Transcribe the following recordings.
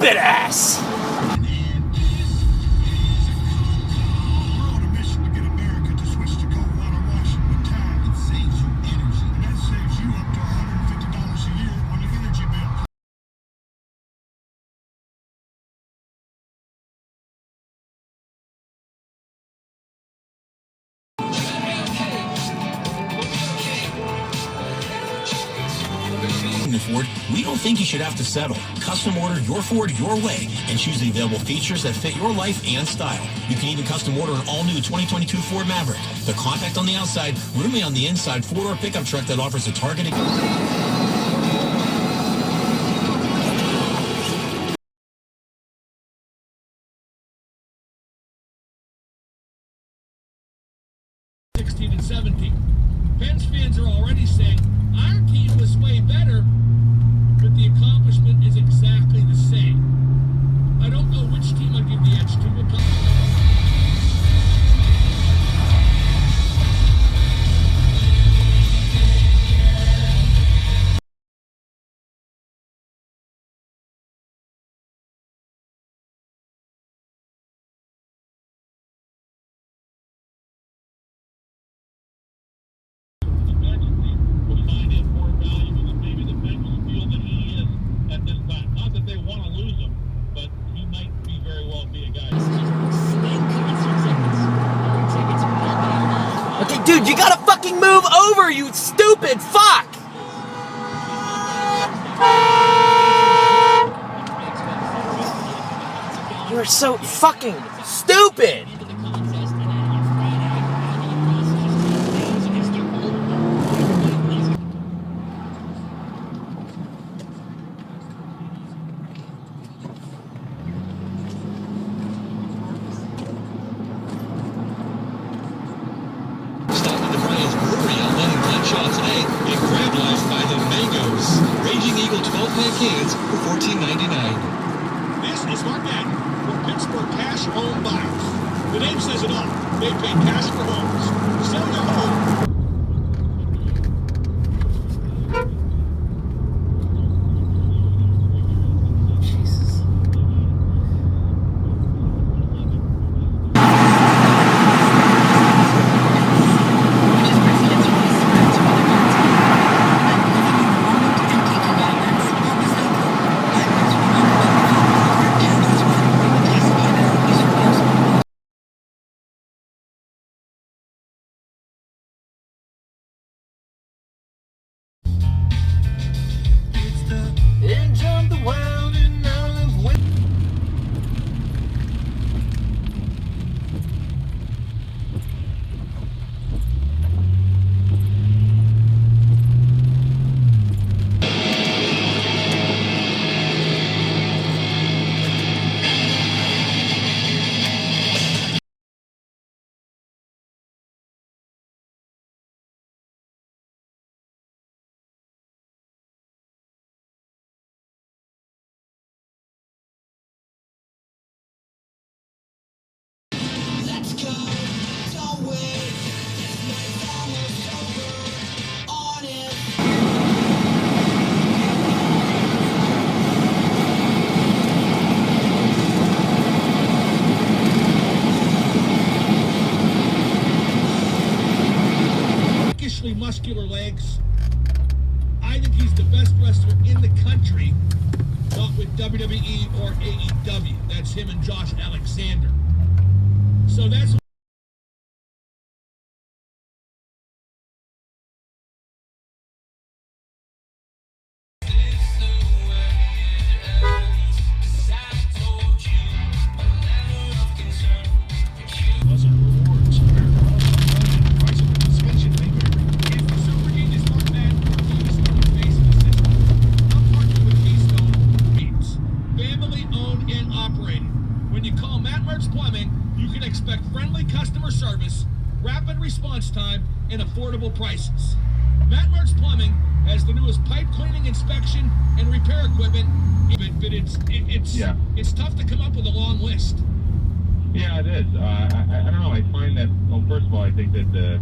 stupid ass! Ford, we don't think you should have to settle. Custom order your Ford your way and choose the available features that fit your life and style. You can even custom order an all-new 2022 Ford Maverick, the compact on the outside, roomy on the inside, four-door pickup truck that offers a targeted... And 17. Pens fans are already saying our team was way better, but the accomplishment is exactly the same. I don't know which team I'd give the edge to. Okay, dude, you gotta fucking move over, you stupid fuck! You're so fucking stupid! Today, and grab life by the mangoes. Raging Eagle 12-pack cans for $14.99. This is Mark Madden for Pittsburgh Cash Home Buyers. The name says it all. They pay cash for homes. Sell your home. Muscular legs. I think he's the best wrestler in the country, not with WWE or AEW. That's him and Josh Alexander. So that's customer service, rapid response time, and affordable prices. Matt Mark's Plumbing has the newest pipe cleaning, inspection, and repair equipment, but it's tough to come up with a long list. Yeah, it is. I don't know. I find that, well, first of all, I think that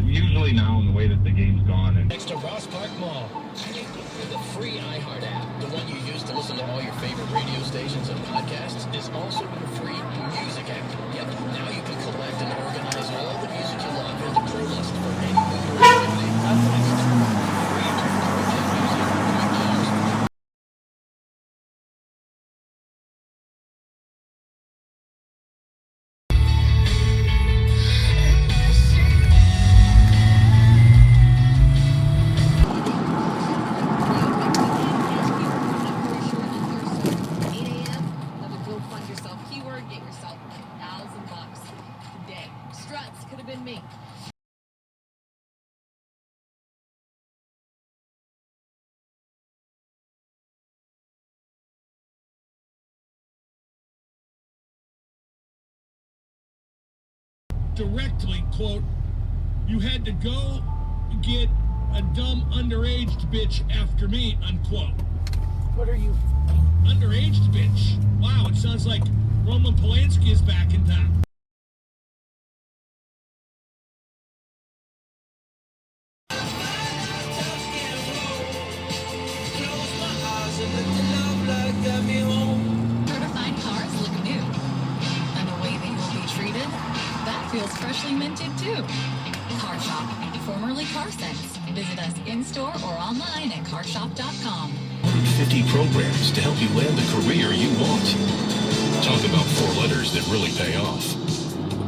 usually now in the way that the game's gone. And Next to Ross Park Mall. The free iHeart app, the one you use to listen to all your favorite radio stations and podcasts, is also your free music app. Yep, now you can collect and organize all the music you love into playlists for any mood or activity. That's nice. Free to original music, quick jams. Could have been me. Directly, quote, you had to go get a dumb underaged bitch after me, unquote. What are you? Underaged bitch. Wow, it sounds like Roman Polanski is back in town. Certified cars look new. And the way that you'll be treated, that feels freshly minted too. Car Shop, formerly Car Sense. Visit us in-store or online at carshop.com. 50 programs to help you land the career you want. Talk about 4 letters that really pay off.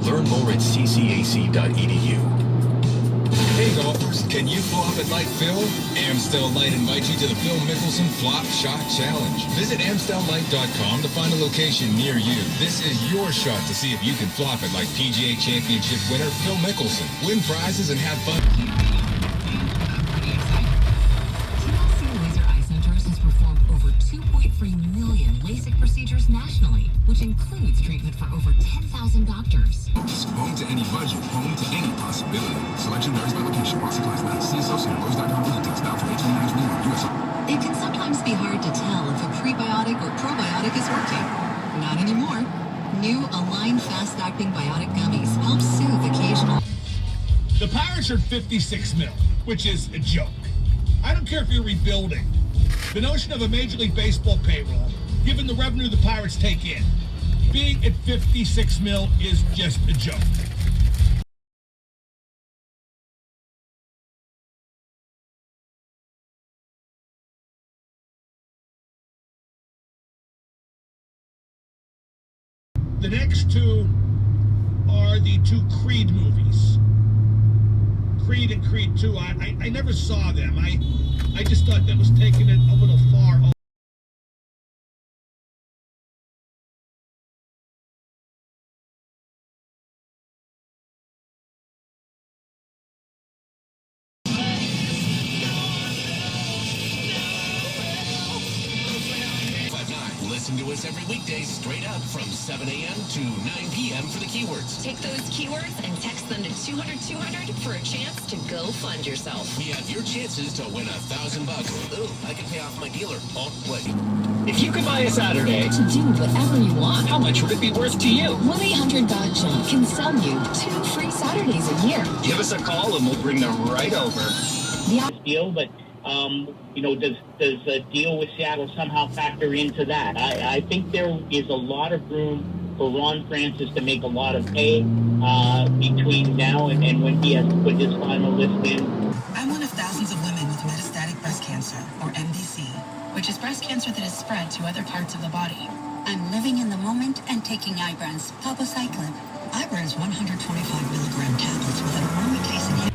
Learn more at ccac.edu. Hey golfers, can you flop it like Phil? Amstel Light invites you to the Phil Mickelson Flop Shot Challenge. Visit amstellight.com to find a location near you. This is your shot to see if you can flop it like PGA Championship winner Phil Mickelson. Win prizes and have fun. TLC Laser Eye Centers has performed over 2.3 million LASIK procedures nationally, which includes treatment for over 10,000 doctors. Home to any budget, home to any possibility. Selection varies by location. While supplies last, see associate at Lowe's.com for details. Now from 1899 US. It can sometimes be hard to tell if a prebiotic or probiotic is working. Not anymore. New Align fast-acting biotic gummies help soothe occasional. The Pirates are 56 mil, which is a joke. I don't care if you're rebuilding. The notion of a Major League Baseball payroll, given the revenue the Pirates take in, being at 56 mil is just a joke. The next two are the 2 Creed movies. Creed and Creed 2. I never saw them. I just thought that was taking it a little far. Listen to us every weekday straight up from 7 a.m. to 9 p.m. for the keywords. Take those keywords and text them to 200-200 for a chance to go fund yourself. We have your chances to win $1,000. Ooh, I can pay off my dealer. Oh, wait. If you could buy a Saturday, To do whatever you want. how much would it be worth to you? 1-800-GOT-JUMP can sell you 2 free Saturdays a year. Give us a call and we'll bring them right over. Deal, but does a deal with Seattle somehow factor into that? I think there is a lot of room for Ron Francis to make a lot of hay between now and when he has to put his final list in. I'm one of thousands of women with metastatic breast cancer, or MBC, which is breast cancer that is spread to other parts of the body. I'm living in the moment and taking Ibrance, palbociclib. Ibrance 125 milligram tablets with an aromatase inhibitor.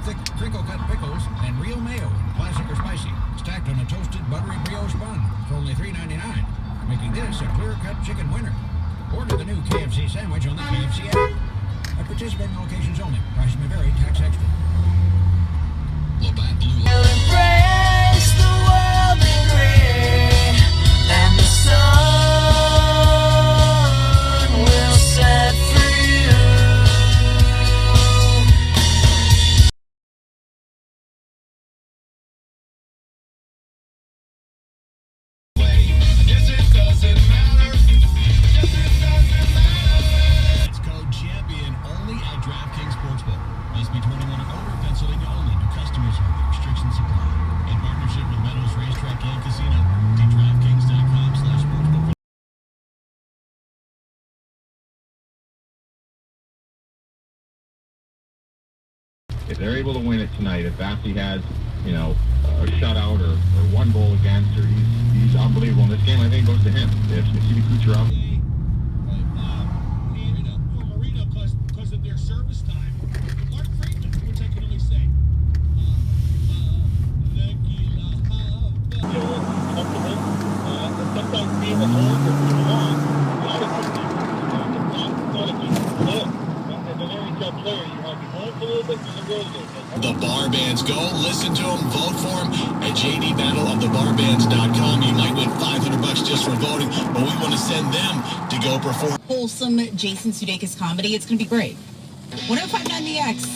Thick crinkle-cut pickles and real mayo, classic or spicy, stacked on a toasted buttery brioche bun for only $3.99, making this a clear-cut chicken winner. Order the new KFC sandwich on the KFC app. At participating locations only. Prices may vary. Tax extra. Labatt Blue It's code champion only at DraftKings Sportsbook. Must be 21 or older, Pennsylvania only. New customers only. Restrictions apply. In partnership with Meadows Racetrack and Casino. See DraftKings.com/sportsbook. If they're able to win it tonight, if Bassey has, you know, a shutout or one goal against, or he's unbelievable in this game, I think it goes to him. If Nikita Kucherov. Marino, because of their service time. Mark Friedman, which I can only say. Sometimes being a hold for too long, it's not a good look. As an NHL player, you want to be going for a little bit, you can go a little bit. The bar bands go. Listen to them. Vote for them at jdbattleofthebarbands.com. You might win $500 just for voting, but we want to send them to go perform. Wholesome Jason Sudeikis comedy. It's going to be great. 105.9 The X.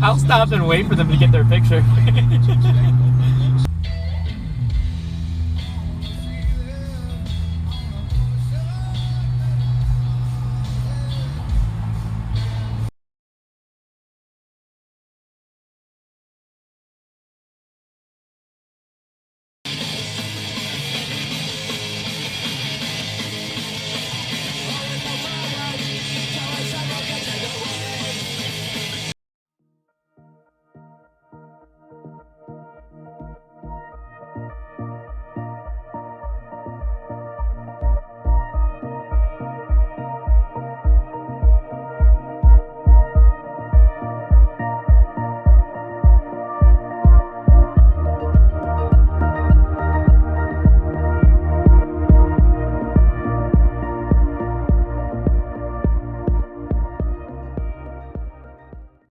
I'll stop and wait for them to get their picture.